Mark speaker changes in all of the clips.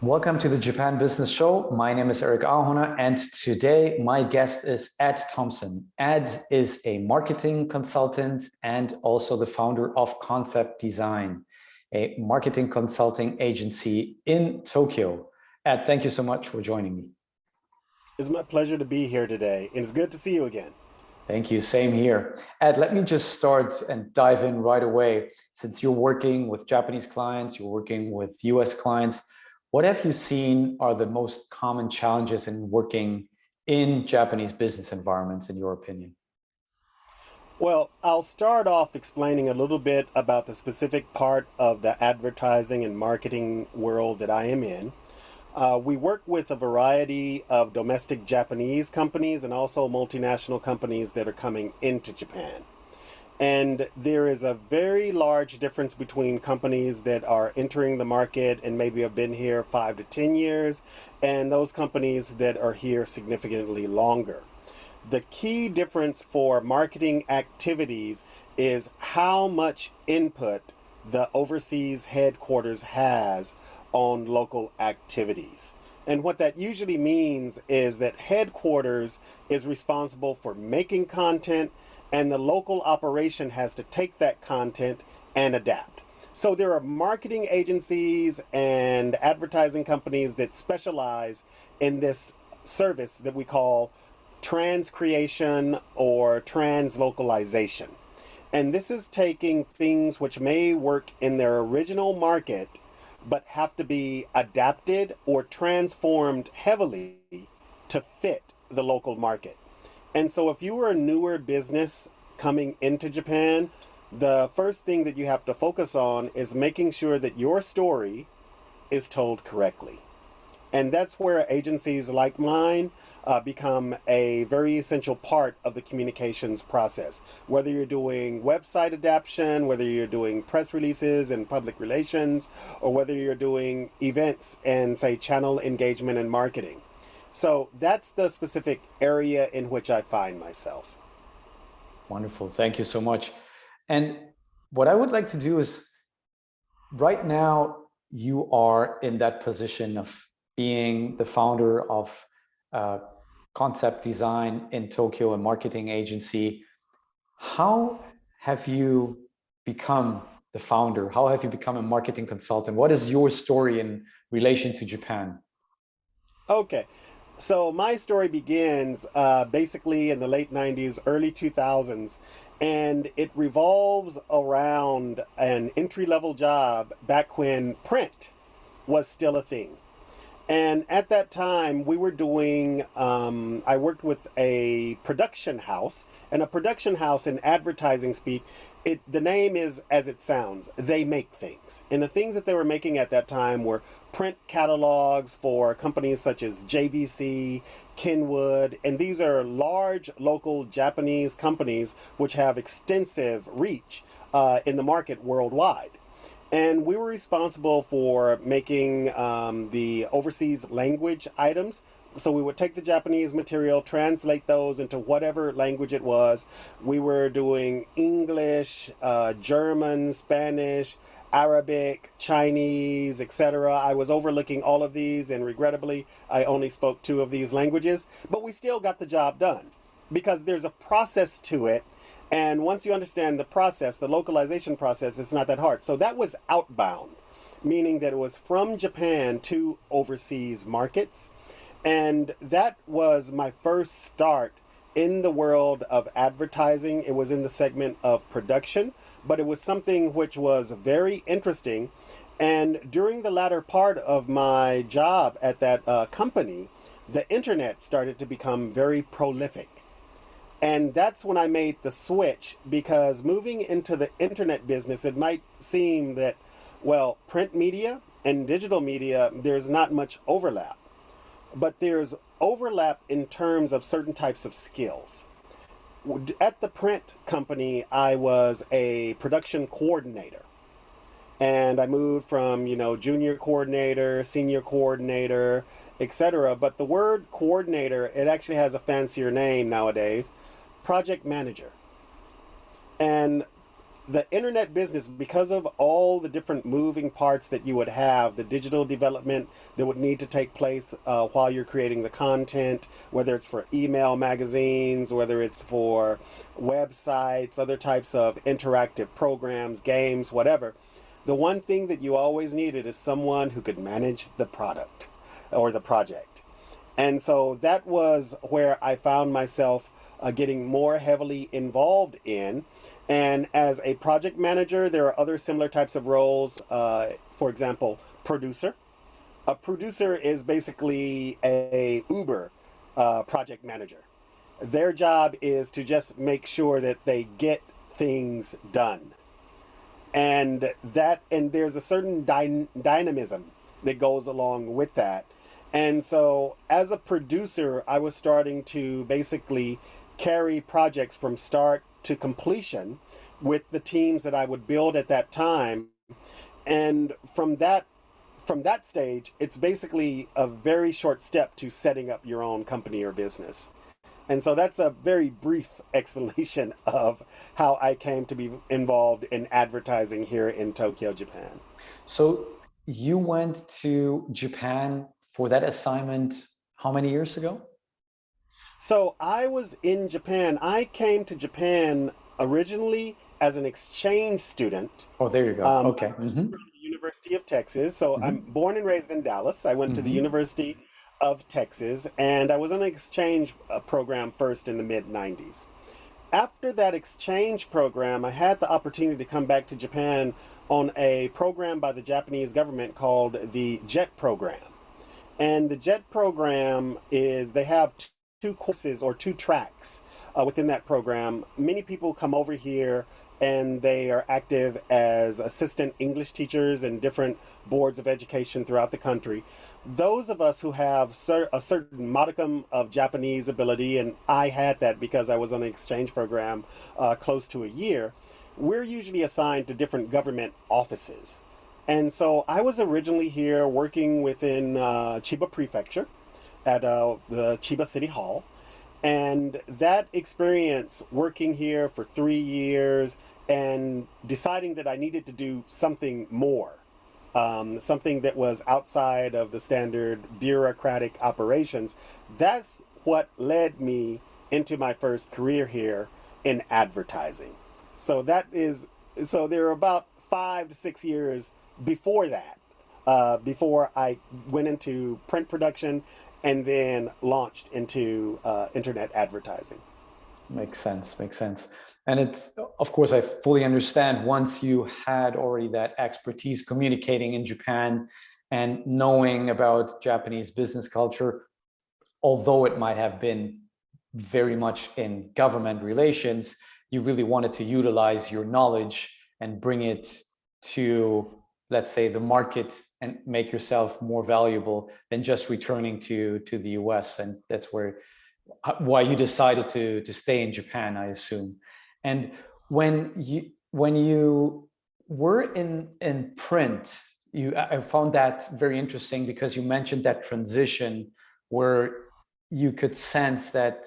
Speaker 1: Welcome to the Japan Business Show. My name is Eric Ahona, and today my guest is Ed Thompson. Ed is a marketing consultant and also the founder of Concept Design, a marketing consulting agency in Tokyo. Ed, thank you so much for joining me.
Speaker 2: It's my pleasure to be here today, and it's good to see you again.
Speaker 1: Thank you. Same here. Ed, let me just start and dive in right away. Since you're working with Japanese clients, you're working with US clients, what have you seen are the most common challenges in working in Japanese business environments, in your opinion?
Speaker 2: Well, I'll start off explaining a little bit about the specific part of the advertising and marketing world that I am in. We work with a variety of domestic Japanese companies and also multinational companies that are coming into Japan. And there is a very large difference between companies that are entering the market and maybe have been here 5 to 10 years and those companies that are here significantly longer. The key difference for marketing activities is how much input the overseas headquarters has on local activities. And what that usually means is that headquarters is responsible for making content, and the local operation has to take that content and adapt. So there are marketing agencies and advertising companies that specialize in this service that we call transcreation or translocalization. And this is taking things which may work in their original market but have to be adapted or transformed heavily to fit the local market. And so if you are a newer business coming into Japan, the first thing that you have to focus on is making sure that your story is told correctly. And that's where agencies like mine become a very essential part of the communications process. Whether you're doing website adaptation, whether you're doing press releases and public relations, or whether you're doing events and, say, channel engagement and marketing. So that's the specific area in which I find myself.
Speaker 1: Wonderful. Thank you so much. And what I would like to do is right now, you are in that position of being the founder of Concept Design in Tokyo, a marketing agency. How have you become the founder? How have you become a marketing consultant? What is your story in relation to Japan?
Speaker 2: Okay. So my story begins basically in the late 90s, early 2000s, and it revolves around an entry level job back when print was still a thing. And at that time, we were doing, I worked with a production house, and a production house in advertising speak, the name is as it sounds. They make things. And the things that they were making at that time were print catalogs for companies such as JVC, Kenwood, and these are large local Japanese companies which have extensive reach in the market worldwide. And we were responsible for making the overseas language items. So we would take the Japanese material, translate those into whatever language it was. We were doing English, German, Spanish, Arabic, Chinese, etc. I was overlooking all of these, and regrettably, I only spoke two of these languages. But we still got the job done because there's a process to it, and once you understand the process, the localization process, it's not that hard. So that was outbound, meaning that it was from Japan to overseas markets. And that was my first start in the world of advertising. It was in the segment of production, but it was something which was very interesting. And during the latter part of my job at that company, the internet started to become very prolific. And that's when I made the switch, because moving into the internet business, it might seem that, well, print media and digital media, there's not much overlap. But there's overlap in terms of certain types of skills. At the print company, I was a production coordinator. And I moved from, junior coordinator, senior coordinator, etc. But the word coordinator, it actually has a fancier name nowadays, project manager. And the internet business, because of all the different moving parts that you would have, the digital development that would need to take place while you're creating the content, whether it's for email magazines, whether it's for websites, other types of interactive programs, games, whatever. The one thing that you always needed is someone who could manage the product or the project. And so that was where I found myself getting more heavily involved in. And as a project manager, there are other similar types of roles. For example, producer. A producer is basically a Uber project manager. Their job is to just make sure that they get things done. And there's a certain dynamism that goes along with that. And so as a producer, I was starting to basically carry projects from start to completion with the teams that I would build at that time. And from that stage, it's basically a very short step to setting up your own company or business. And so that's a very brief explanation of how I came to be involved in advertising here in Tokyo, Japan.
Speaker 1: So you went to Japan for that assignment how many years ago?
Speaker 2: So I was in Japan. I came to Japan originally as an exchange student.
Speaker 1: Oh, there you go.
Speaker 2: I
Speaker 1: Okay.
Speaker 2: was from the University of Texas. So I'm born and raised in Dallas. I went to the
Speaker 1: Hmm.
Speaker 2: University of Texas, and I was on an exchange program first in the mid 90s. After that exchange program, I had the opportunity to come back to Japan on a program by the Japanese government called the JET program. And the JET program is they have two courses or two tracks within that program. Many people come over here and they are active as assistant English teachers in different boards of education throughout the country. Those of us who have a certain modicum of Japanese ability, and I had that because I was on an exchange program close to a year, we're usually assigned to different government offices. And so I was originally here working within Chiba Prefecture at the Chiba City Hall. And that experience working here for 3 years and deciding that I needed to do something more, something that was outside of the standard bureaucratic operations, that's what led me into my first career here in advertising. So so there were about 5 to 6 years before that, before I went into print production and then launched into internet advertising.
Speaker 1: Makes sense. Makes sense. And it's, of course, I fully understand once you had already that expertise communicating in Japan and knowing about Japanese business culture, although it might have been very much in government relations, you really wanted to utilize your knowledge and bring it to, let's say, the market and make yourself more valuable than just returning to the US. And that's why you decided to stay in Japan, I assume. And when you were in print, I found that very interesting because you mentioned that transition where you could sense that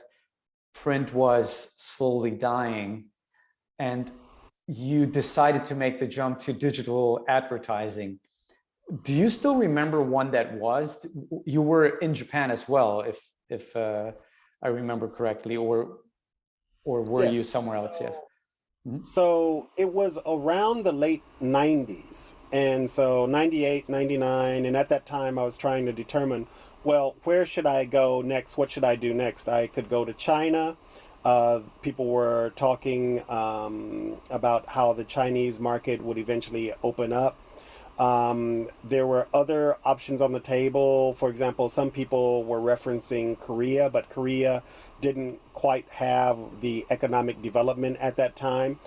Speaker 1: print was slowly dying, and you decided to make the jump to digital advertising. Do you still remember when that was? You were in Japan as well, if I remember correctly, or were you
Speaker 2: Yes.
Speaker 1: somewhere else? Yes.
Speaker 2: So
Speaker 1: Mhm.
Speaker 2: so it was around the late 90s. And so 98, 99, and at that time I was trying to determine, well, where should I go next? What should I do next? I could go to China. People were talking about how the Chinese market would eventually open up. There were other options on the table. For example, some people were referencing Korea, but Korea didn't quite have the economic development at that time.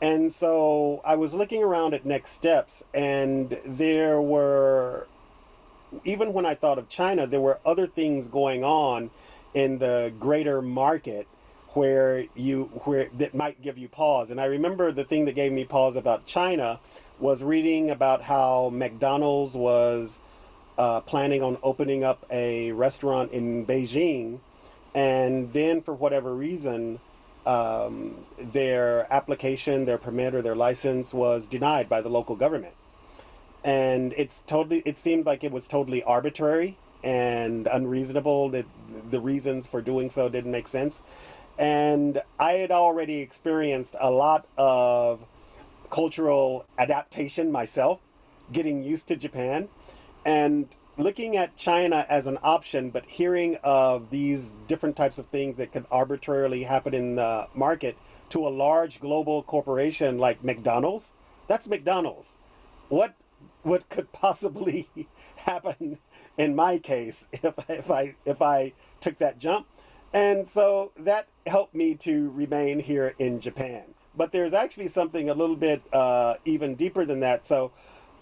Speaker 2: And so I was looking around at next steps, and there were, even when I thought of China, there were other things going on in the greater market where that might give you pause. And I remember the thing that gave me pause about China was reading about how McDonald's was planning on opening up a restaurant in Beijing, and then for whatever reason, their application, their permit, or their license was denied by the local government. And it seemed like it was totally arbitrary and unreasonable, that the reasons for doing so didn't make sense. And I had already experienced a lot of cultural adaptation myself, getting used to Japan, and looking at China as an option, but hearing of these different types of things that could arbitrarily happen in the market to a large global corporation like McDonald's. That's McDonald's. What could possibly happen in my case if I took that jump? And so that helped me to remain here in Japan. But there's actually something a little bit even deeper than that. So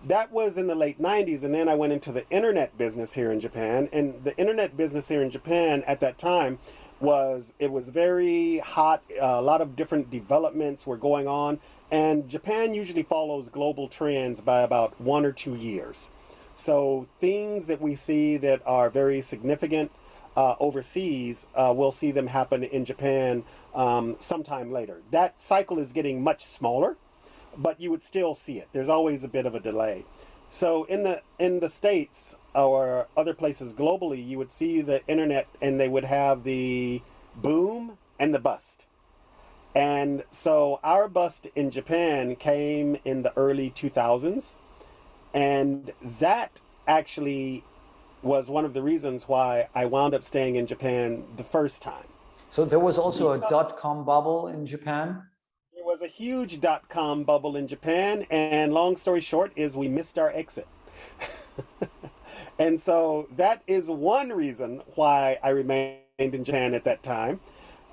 Speaker 2: that was in the late 90s, and then I went into the internet business here in Japan. And the internet business here in Japan at that time was very hot. A lot of different developments were going on, and Japan usually follows global trends by about 1 or 2 years. So things that we see that are very significant overseas, we'll see them happen in Japan sometime later. That cycle is getting much smaller, but you would still see it. There's always a bit of a delay. So in the States or other places globally, you would see the internet, and they would have the boom and the bust. And so our bust in Japan came in the early 2000s, and that actually was one of the reasons why I wound up staying in Japan the first time.
Speaker 1: So there was also a
Speaker 2: Because
Speaker 1: dot-com bubble in Japan.
Speaker 2: there was a huge .com bubble in Japan, and long story short is we missed our exit. And so that is one reason why I remained in Japan at that time.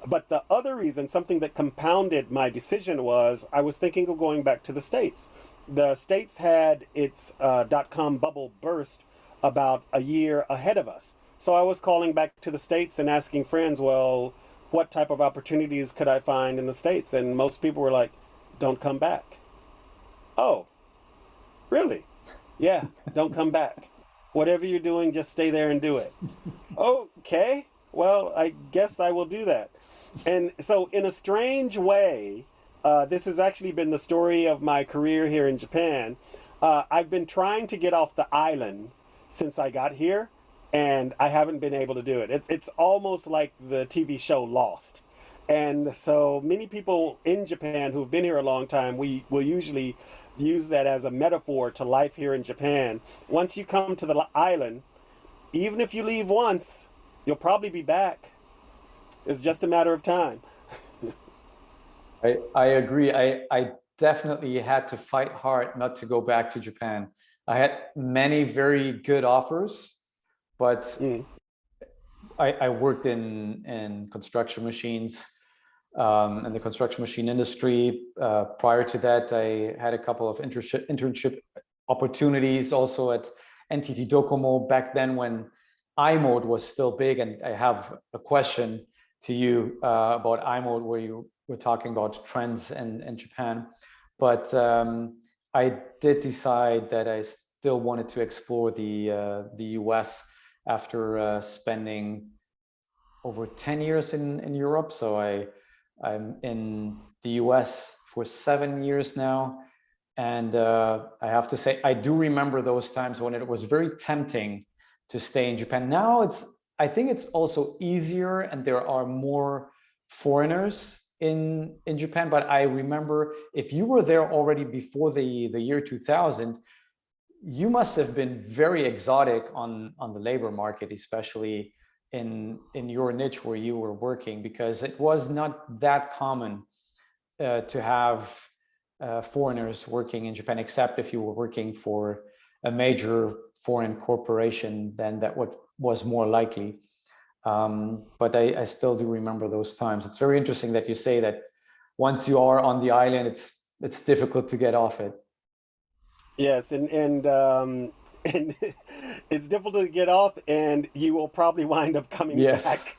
Speaker 2: But the other reason, something that compounded my decision, was I was thinking of going back to the States. The States had its .com bubble burst about a year ahead of us. So I was calling back to the States and asking friends, well, what type of opportunities could I find in the States? And most people were like, don't come back. Oh, really? Yeah, don't come back. Whatever you're doing, just stay there and do it. Okay, well, I guess I will do that. And so, in a strange way, this has actually been the story of my career here in Japan. I've been trying to get off the island since I got here, and I haven't been able to do it. It's almost like the TV show Lost. And so many people in Japan who've been here a long time, we will usually use that as a metaphor to life here in Japan. Once you come to the island, even if you leave once, you'll probably be back. It's just a matter of time.
Speaker 1: I agree. I definitely had to fight hard not to go back to Japan. I had many very good offers, but
Speaker 2: Mm.
Speaker 1: I worked in construction machines, in the construction machine industry. Prior to that, I had a couple of internship opportunities also at NTT Docomo back then when iMode was still big. And I have a question to you about iMode, where you were talking about trends in Japan. But I did decide that I still wanted to explore the US after spending over 10 years in Europe. So I'm in the US for 7 years now. And I have to say, I do remember those times when it was very tempting to stay in Japan. Now I think it's also easier, and there are more foreigners in Japan. But I remember, if you were there already before the year 2000, you must have been very exotic on the labor market, especially in your niche where you were working, because it was not that common to have foreigners working in Japan, except if you were working for a major foreign corporation. Then that was more likely. But I still do remember those times. It's very interesting that you say that once you are on the island, it's difficult to get off it.
Speaker 2: Yes, and it's difficult to get off, and you will probably wind up coming
Speaker 1: Yes.
Speaker 2: back.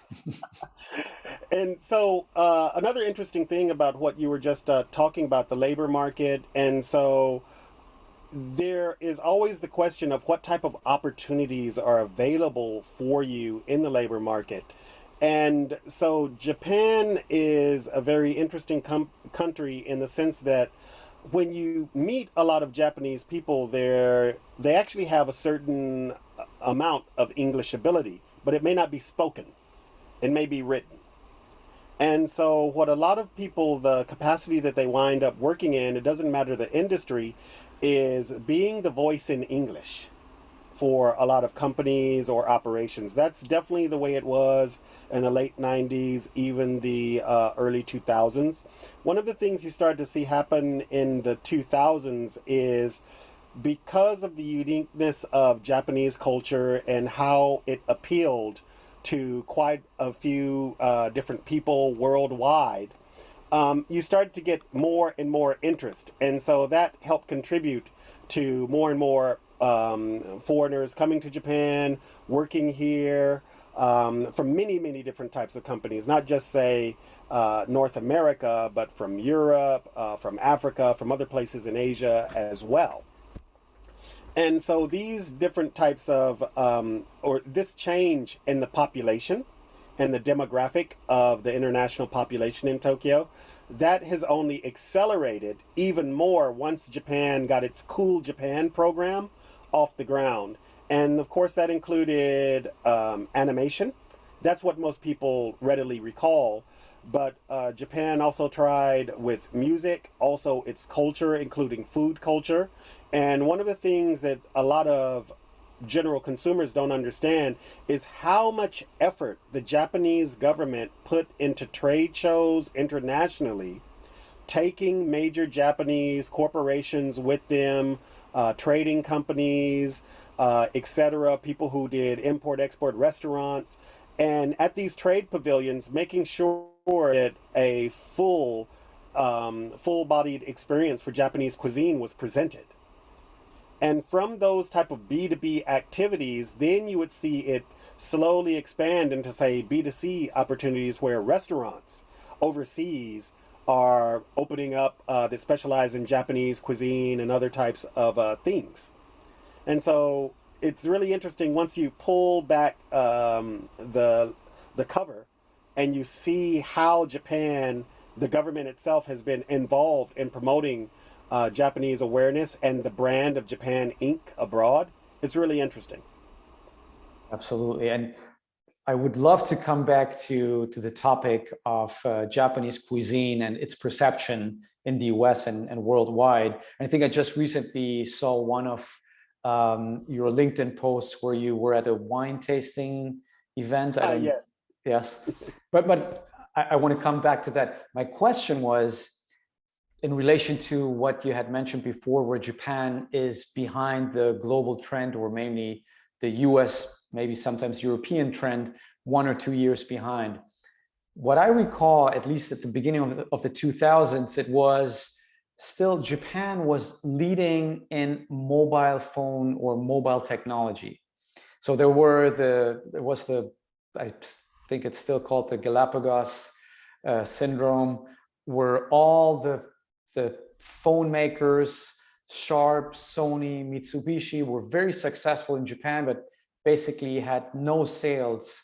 Speaker 2: And so, another interesting thing about what you were just talking about, the labor market, and so there is always the question of what type of opportunities are available for you in the labor market. And so Japan is a very interesting country in the sense that when you meet a lot of Japanese people there, they actually have a certain amount of English ability, but it may not be spoken. It may be written. And so, what a lot of people, the capacity that they wind up working in, it doesn't matter the industry, is being the voice in English for a lot of companies or operations. That's definitely the way it was in the late 90s, even the early 2000s. One of the things you started to see happen in the 2000s is because of the uniqueness of Japanese culture and how it appealed to quite a few different people worldwide, you started to get more and more interest. And so that helped contribute to more and more foreigners coming to Japan, working here from many, many different types of companies, not just, say, North America, but from Europe, from Africa, from other places in Asia as well. And so these different types of, or this change in the population and the demographic of the international population in Tokyo, that has only accelerated even more once Japan got its Cool Japan program off the ground. And of course, that included animation. That's what most people readily recall. But Japan also tried with music, also its culture, including food culture. And one of the things that a lot of general consumers don't understand is how much effort the Japanese government put into trade shows internationally, taking major Japanese corporations with them, trading companies, etc., people who did import export restaurants, and at these trade pavilions, making sure that a full-bodied experience for Japanese cuisine was presented. And from those type of B2B activities, then you would see it slowly expand into, say, B2C opportunities where restaurants overseas are opening up that specialize in Japanese cuisine and other types of things. And so it's really interesting once you pull back the cover and you see how Japan, the government itself, has been involved in promoting Japanese awareness and the brand of Japan Inc. abroad. It's really interesting.
Speaker 1: Absolutely. And I would love to come back to the topic of Japanese cuisine and its perception in the US and worldwide. And I think I just recently saw one of your LinkedIn posts where you were at a wine tasting event. I don't,
Speaker 2: Yes.
Speaker 1: yes, but I want to come back to that. My question was in relation to what you had mentioned before, where Japan is behind the global trend, or mainly the US, maybe sometimes European trend, 1 or 2 years behind. What I recall, at least at the beginning of the 2000s, it was still Japan was leading in mobile phone or mobile technology. So there was the, I think it's still called the Galapagos syndrome, where all the phone makers, Sharp, Sony, Mitsubishi, were very successful in Japan, but basically had no sales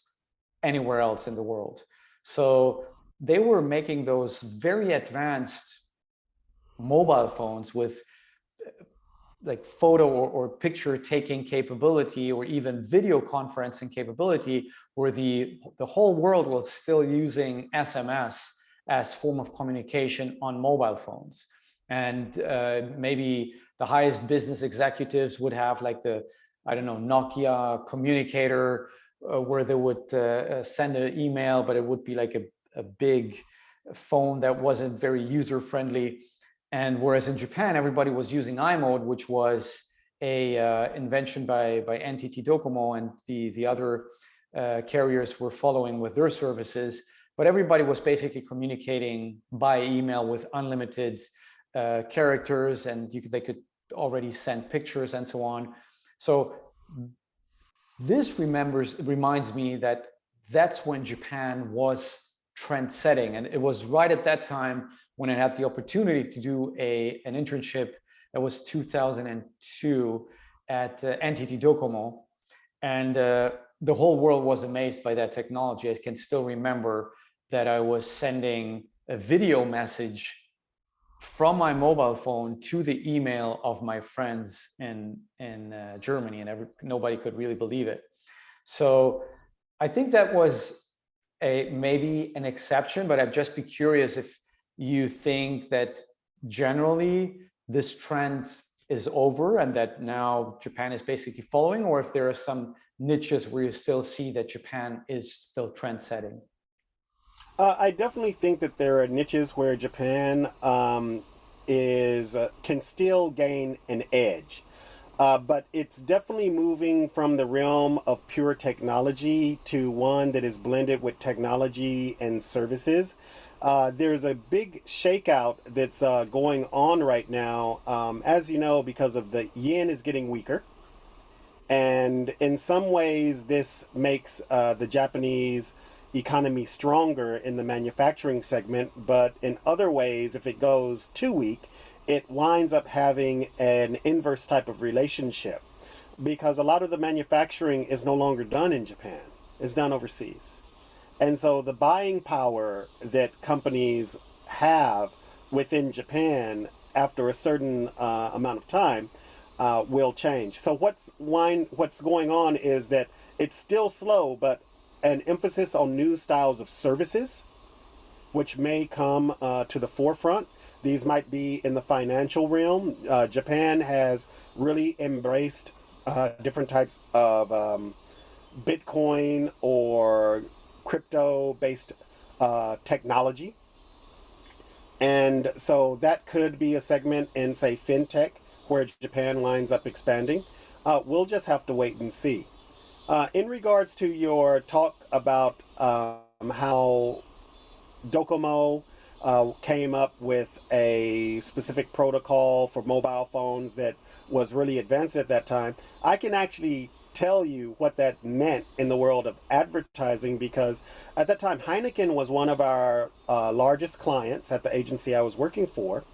Speaker 1: anywhere else in the world. So they were making those very advanced mobile phones with like photo or picture taking capability, or even video conferencing capability, where the whole world was still using SMS as form of communication on mobile phones. And maybe the highest business executives would have like the, I don't know, Nokia communicator, where they would send an email, but it would be like a big phone that wasn't very user friendly. And whereas in Japan, everybody was using iMode, which was a invention by NTT Docomo, and the other carriers were following with their services. But everybody was basically communicating by email with unlimited characters, and they could already send pictures and so on. So this reminds me that that's when Japan was trend setting, and it was right at that time when I had the opportunity to do an internship. That was 2002 at NTT Docomo. and the whole world was amazed by that technology. I can still remember that I was sending a video message from my mobile phone to the email of my friends in Germany, and nobody could really believe it. So I think that was maybe an exception, but I'd just be curious if you think that generally this trend is over and that now Japan is basically following, or if there are some niches where you still see that Japan is still trend setting.
Speaker 2: I definitely think that there are niches where Japan is can still gain an edge. But it's definitely moving from the realm of pure technology to one that is blended with technology and services. There's a big shakeout that's going on right now, as you know, because of the yen is getting weaker. And in some ways, this makes the Japanese economy stronger in the manufacturing segment. But in other ways, if it goes too weak, it winds up having an inverse type of relationship because a lot of the manufacturing is no longer done in Japan, it's done overseas. And so the buying power that companies have within Japan after a certain amount of time will change. So what's going on is that it's still slow, but an emphasis on new styles of services, which may come to the forefront. These might be in the financial realm. Japan has really embraced different types of Bitcoin or crypto based technology. And so that could be a segment in, say, fintech, where Japan winds up expanding. We'll just have to wait and see. In regards to your talk about how Docomo came up with a specific protocol for mobile phones that was really advanced at that time, I can actually tell you what that meant in the world of advertising, because at that time Heineken was one of our largest clients at the agency I was working for.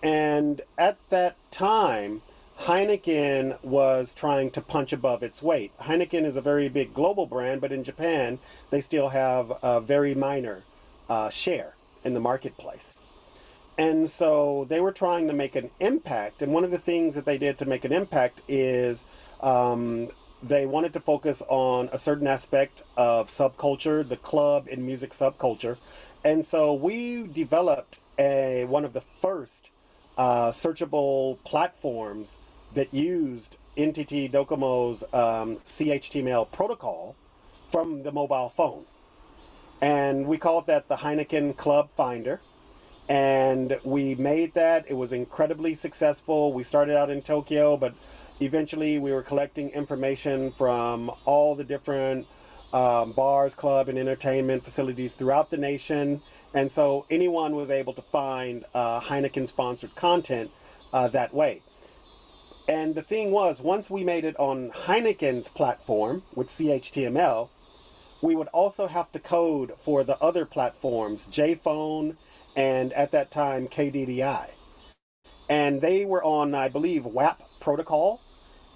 Speaker 2: And at that time, Heineken was trying to punch above its weight. Heineken is a very big global brand, but in Japan, they still have a very minor share in the marketplace. And so they were trying to make an impact. And one of the things that they did to make an impact is they wanted to focus on a certain aspect of subculture, the club and music subculture. And so we developed one of the first searchable platforms that used NTT Docomo's CHTML protocol from the mobile phone. And we called that the Heineken Club Finder. And we made that. It was incredibly successful. We started out in Tokyo, but eventually we were collecting information from all the different bars, club, and entertainment facilities throughout the nation. And so anyone was able to find Heineken-sponsored content that way. And the thing was, once we made it on Heineken's platform with CHTML, we would also have to code for the other platforms, JPhone, and at that time, KDDI. And they were on, I believe, WAP protocol.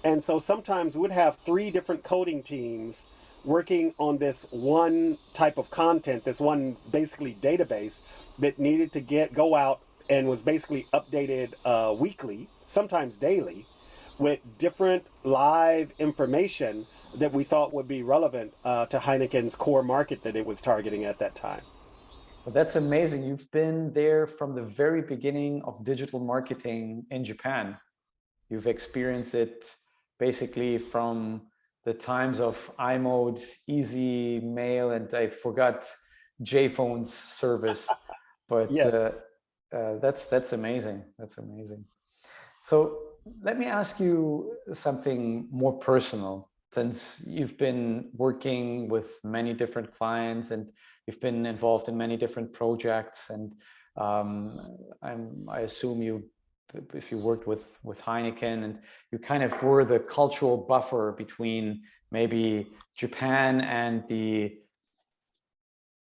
Speaker 2: And so sometimes we would have 3 different coding teams working on this one type of content, this one basically database that needed to go out and was basically updated weekly, sometimes daily, with different live information that we thought would be relevant to Heineken's core market that it was targeting at that time.
Speaker 1: Well, that's amazing. You've been there from the very beginning of digital marketing in Japan. You've experienced it basically from the times of iMode, Easy Mail, and I forgot JPhone's service, but
Speaker 2: Yes.
Speaker 1: that's amazing. That's amazing. So let me ask you something more personal, since you've been working with many different clients and you've been involved in many different projects, and I assume if you worked with Heineken, and you kind of were the cultural buffer between maybe Japan and the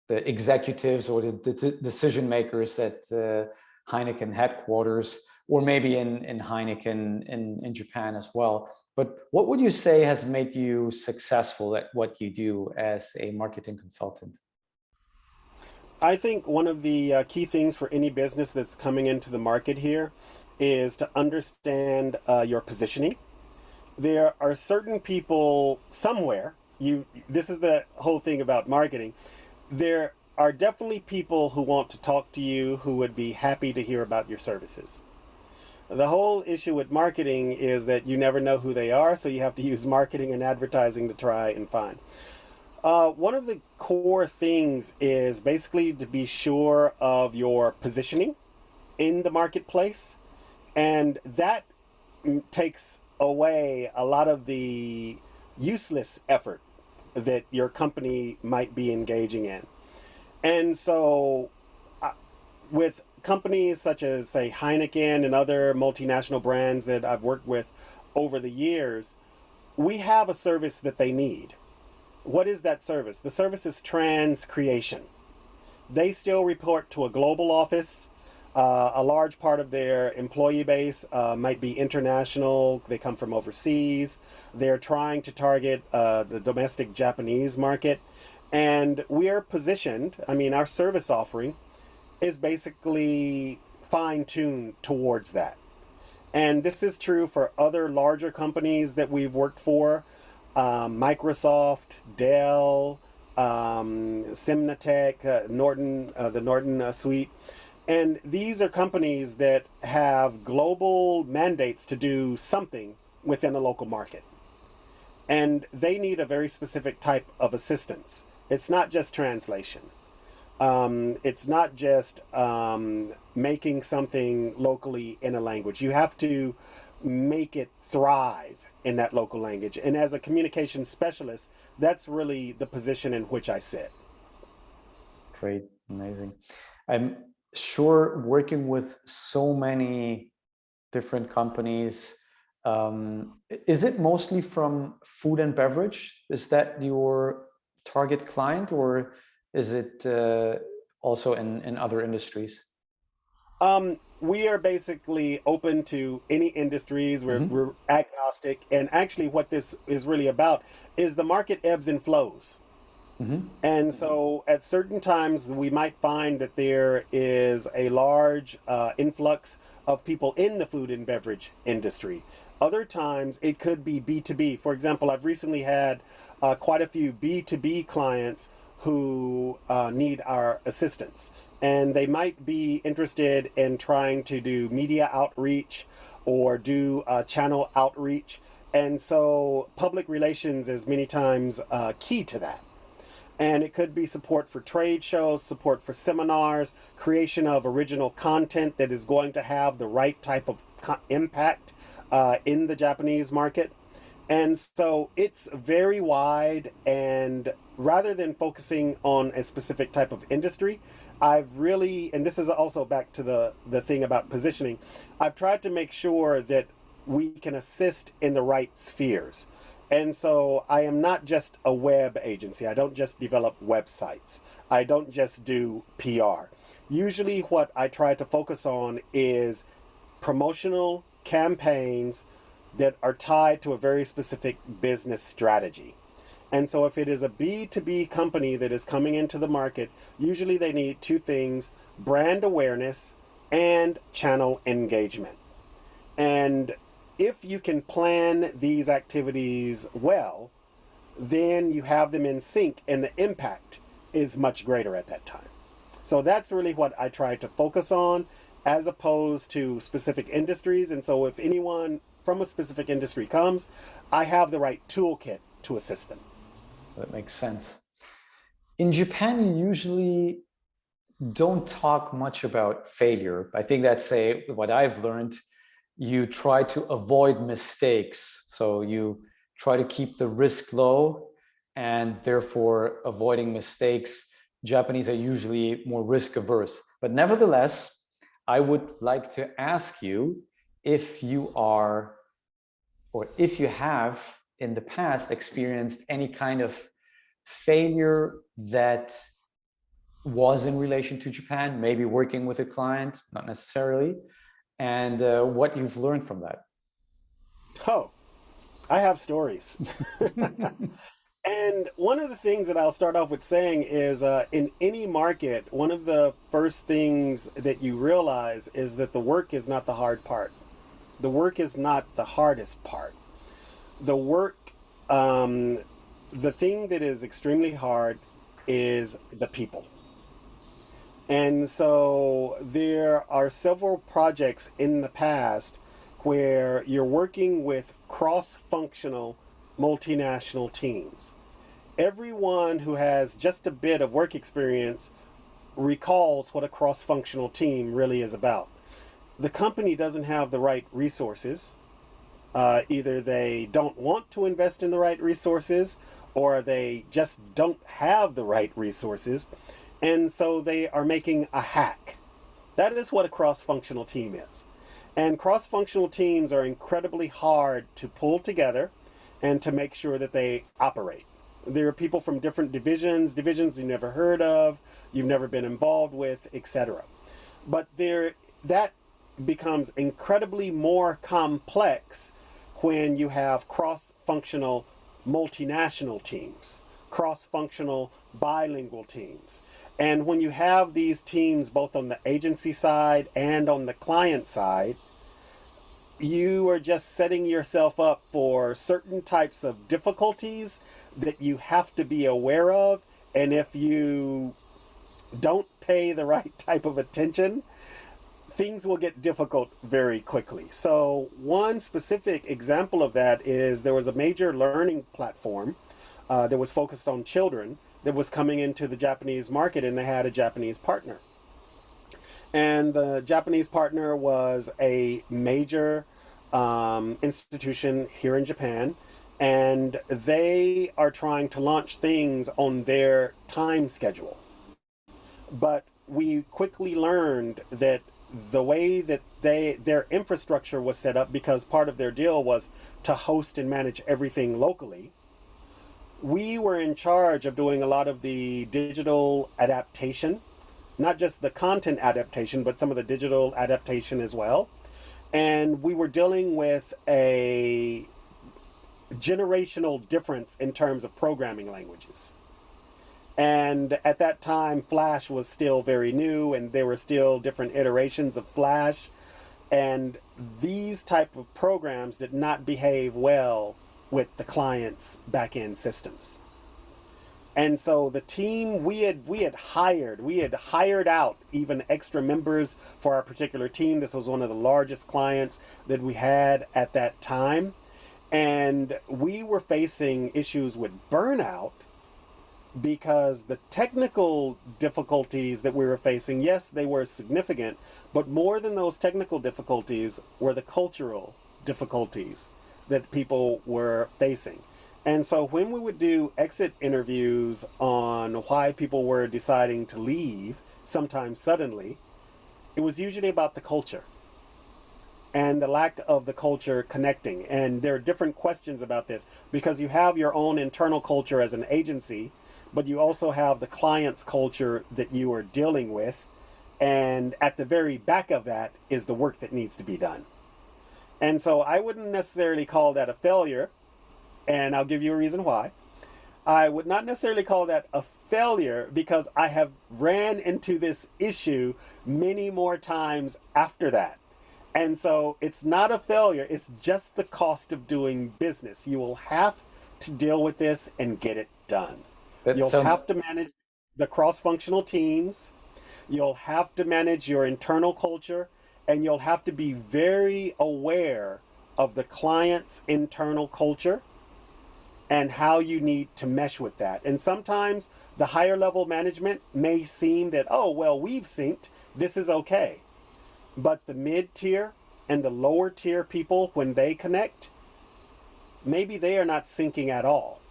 Speaker 1: executives or the decision makers at Heineken headquarters, or maybe in Heineken in Japan as well. But what would you say has made you successful at what you do as a marketing consultant?
Speaker 2: I think one of the key things for any business that's coming into the market here is to understand your positioning. There are certain people somewhere. This is the whole thing about marketing. There are definitely people who want to talk to you who would be happy to hear about your services. The whole issue with marketing is that you never know who they are, so you have to use marketing and advertising to try and find. One of the core things is basically to be sure of your positioning in the marketplace, and that takes away a lot of the useless effort that your company might be engaging in. And so, with companies such as, say, Heineken and other multinational brands that I've worked with over the years, we have a service that they need. What is that service? The service is trans creation. They still report to a global office. A large part of their employee base might be international. They come from overseas. They're trying to target the domestic Japanese market. And we are positioned, I mean, our service offering is basically fine tuned towards that. And this is true for other larger companies that we've worked for, Microsoft, Dell, Simnatech, Norton, the Norton suite. And these are companies that have global mandates to do something within a local market. And they need a very specific type of assistance. It's not just translation. It's not just making something locally in a language. You have to make it thrive in that local language. And as a communication specialist, that's really the position in which I sit.
Speaker 1: Great, amazing. I'm sure working with so many different companies, is it mostly from food and beverage? Is that your target client, or is it also in other industries?
Speaker 2: We are basically open to any industries. We're agnostic. And actually, what this is really about is the market ebbs and flows. And so at certain times, we might find that there is a large influx of people in the food and beverage industry. Other times, it could be B2B. For example, I've recently had quite a few B2B clients who need our assistance. And they might be interested in trying to do media outreach or do channel outreach. And so public relations is many times key to that. And it could be support for trade shows, support for seminars, creation of original content that is going to have the right type of impact in the Japanese market. And so it's very wide, and rather than focusing on a specific type of industry, I've really, and this is also back to the thing about positioning, I've tried to make sure that we can assist in the right spheres. And so I am not just a web agency. I don't just develop websites. I don't just do PR. Usually what I try to focus on is promotional campaigns that are tied to a very specific business strategy. And so if it is a B2B company that is coming into the market, usually they need two things: brand awareness and channel engagement. And if you can plan these activities well, then you have them in sync and the impact is much greater at that time. So that's really what I try to focus on, as opposed to specific industries. And so if anyone from a specific industry comes, I have the right toolkit to assist them.
Speaker 1: That makes sense. In Japan, you usually don't talk much about failure. I think that's what I've learned. You try to avoid mistakes. So you try to keep the risk low, and therefore avoiding mistakes. Japanese are usually more risk averse. But nevertheless, I would like to ask you if you are, or if you have in the past experienced any kind of failure that was in relation to Japan, maybe working with a client, not necessarily, and what you've learned from that.
Speaker 2: Oh, I have stories. And one of the things that I'll start off with saying is in any market, one of the first things that you realize is that the work is not the hard part. The work is not the hardest part. The work, um, the thing that is extremely hard is the people. And so there are several projects in the past where you're working with cross functional multinational teams. Everyone who has just a bit of work experience recalls what a cross functional team really is about. The company doesn't have the right resources. Either they don't want to invest in the right resources or they just don't have the right resources. And so they are making a hack. That is what a cross functional team is. And cross functional teams are incredibly hard to pull together and to make sure that they operate. There are people from different divisions you never heard of, you've never been involved with, etc. But that becomes incredibly more complex when you have cross-functional multinational teams, cross-functional bilingual teams. And when you have these teams both on the agency side and on the client side, you are just setting yourself up for certain types of difficulties that you have to be aware of. And if you don't pay the right type of attention, things will get difficult very quickly. So, one specific example of that is there was a major learning platform that was focused on children that was coming into the Japanese market, and they had a Japanese partner. And the Japanese partner was a major institution here in Japan, and they are trying to launch things on their time schedule. But we quickly learned that the way that their infrastructure was set up, because part of their deal was to host and manage everything locally, we were in charge of doing a lot of the digital adaptation, not just the content adaptation, but some of the digital adaptation as well. And we were dealing with a generational difference in terms of programming languages. And at that time, Flash was still very new, and there were still different iterations of Flash. And these type of programs did not behave well with the client's back-end systems. And so the team we had hired out even extra members for our particular team. This was one of the largest clients that we had at that time. And we were facing issues with burnout because the technical difficulties that we were facing, yes, they were significant, but more than those technical difficulties were the cultural difficulties that people were facing. And so when we would do exit interviews on why people were deciding to leave, sometimes suddenly, it was usually about the culture and the lack of the culture connecting. And there are different questions about this because you have your own internal culture as an agency, but you also have the client's culture that you are dealing with. And at the very back of that is the work that needs to be done. And so I wouldn't necessarily call that a failure, and I'll give you a reason why. I would not necessarily call that a failure because I have ran into this issue many more times after that. And so it's not a failure, it's just the cost of doing business. You will have to deal with this and get it done.
Speaker 1: That
Speaker 2: You'll
Speaker 1: sounds
Speaker 2: have to manage the cross functional teams, you'll have to manage your internal culture, and you'll have to be very aware of the client's internal culture and how you need to mesh with that. And sometimes the higher level management may seem that, oh, well, we've synced, this is okay. But the mid tier and the lower tier people, when they connect, maybe they are not syncing at all.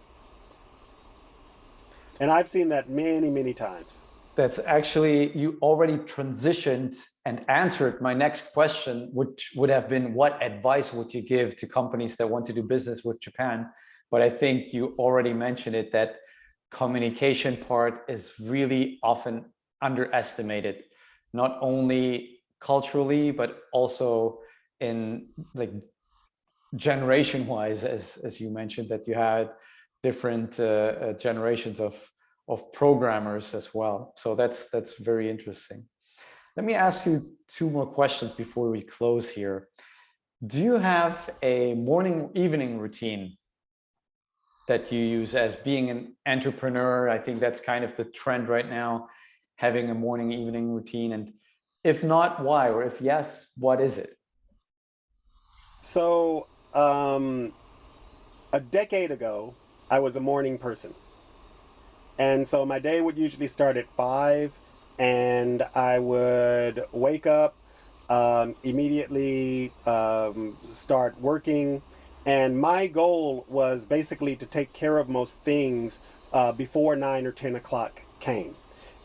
Speaker 2: And I've seen that many, many times.
Speaker 1: That's actually, you already transitioned and answered my next question, which would have been what advice would you give to companies that want to do business with Japan? But I think you already mentioned it, that communication part is really often underestimated, not only culturally, but also in like generation wise, as you mentioned, that you had different generations of programmers as well. So that's very interesting. Let me ask you two more questions before we close here. Do you have a morning evening routine that you use as being an entrepreneur? I think that's kind of the trend right now, having a morning evening routine. And if not, why? Or if yes, what is it?
Speaker 2: So, a decade ago, I was a morning person. And so my day would usually start at 5, and I would wake up, immediately start working. And my goal was basically to take care of most things before 9 or 10 o'clock came.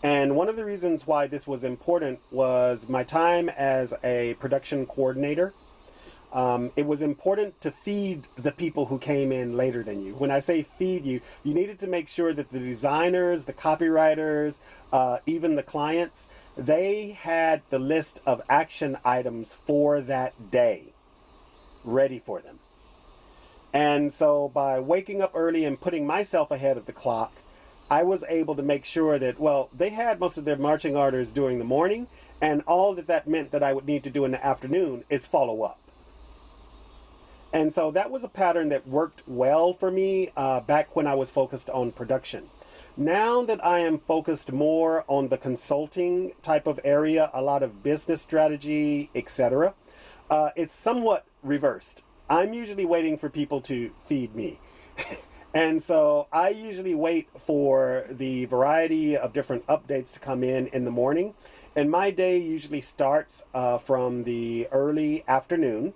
Speaker 2: And one of the reasons why this was important was my time as a production coordinator. It was important to feed the people who came in later than you. When I say feed you, you needed to make sure that the designers, the copywriters, even the clients, they had the list of action items for that day ready for them. And so by waking up early and putting myself ahead of the clock, I was able to make sure that, well, they had most of their marching orders during the morning, and all that that meant that I would need to do in the afternoon is follow up. And so that was a pattern that worked well for me back when I was focused on production. Now that I am focused more on the consulting type of area, a lot of business strategy, etc., it's somewhat reversed. I'm usually waiting for people to feed me. And so I usually wait for the variety of different updates to come in the morning. And my day usually starts from the early afternoon.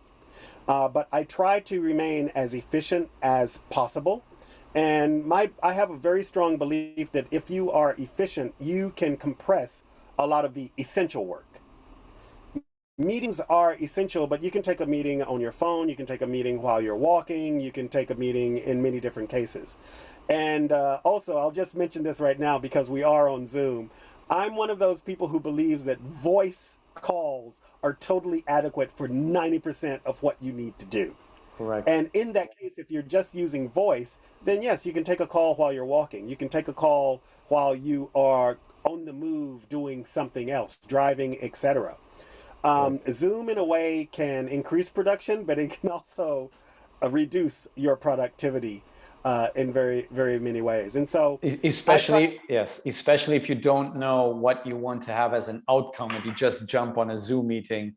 Speaker 2: But I try to remain as efficient as possible. And I have a very strong belief that if you are efficient, you can compress a lot of the essential work. Meetings are essential, but you can take a meeting on your phone, you can take a meeting while you're walking, you can take a meeting in many different cases. And also, I'll just mention this right now because we are on Zoom. I'm one of those people who believes that voice calls are totally adequate for 90% of what you need to do.
Speaker 1: Correct.
Speaker 2: And in that case, if you're just using voice, then yes, you can take a call while you're walking. You can take a call while you are on the move doing something else, driving, etc. Zoom, in a way, can increase production, but it can also reduce your productivity in very, very many ways. And so,
Speaker 1: especially, yes, especially if you don't know what you want to have as an outcome and you just jump on a Zoom meeting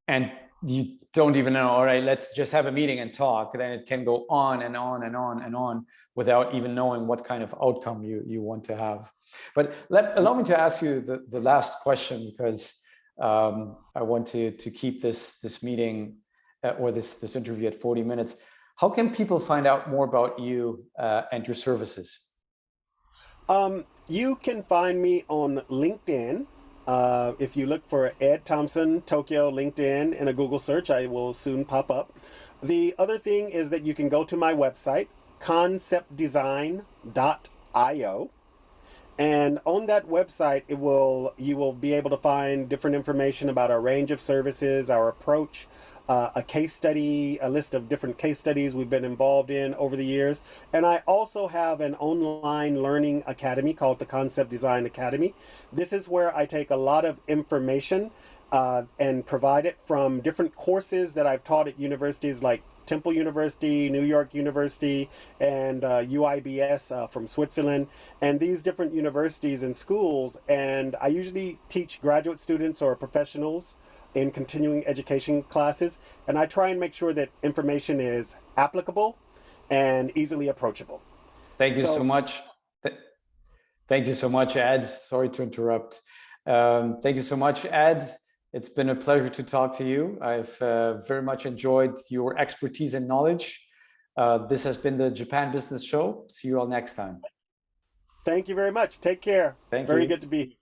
Speaker 1: and you don't even know, all right, let's just have a meeting and talk. Then it can go on and on and on and on without even knowing what kind of outcome you want to have. But allow me to ask you the last question, because I want to keep this meeting or this interview at 40 minutes. How can people find out more about you and your services?
Speaker 2: You can find me on LinkedIn. If you look for Ed Thompson, Tokyo, LinkedIn in a Google search, I will soon pop up. The other thing is that you can go to my website, conceptdesign.io. And on that website, you will be able to find different information about our range of services, our approach, a case study, a list of different case studies we've been involved in over the years. And I also have an online learning academy called the Concept Design Academy. This is where I take a lot of information and provide it from different courses that I've taught at universities like Temple University, New York University, and UIBS from Switzerland, and these different universities and schools. And I usually teach graduate students or professionals in continuing education classes, and I try and make sure that information is applicable and easily approachable.
Speaker 1: Thank you so much. Thank you so much, Ed. Sorry to interrupt. Thank you so much, Ed. It's been a pleasure to talk to you. I've very much enjoyed your expertise and knowledge. This has been the Japan Business Show. See you all next time.
Speaker 2: Thank you very much. Take care.
Speaker 1: Thank
Speaker 2: Very
Speaker 1: you.
Speaker 2: good to be here.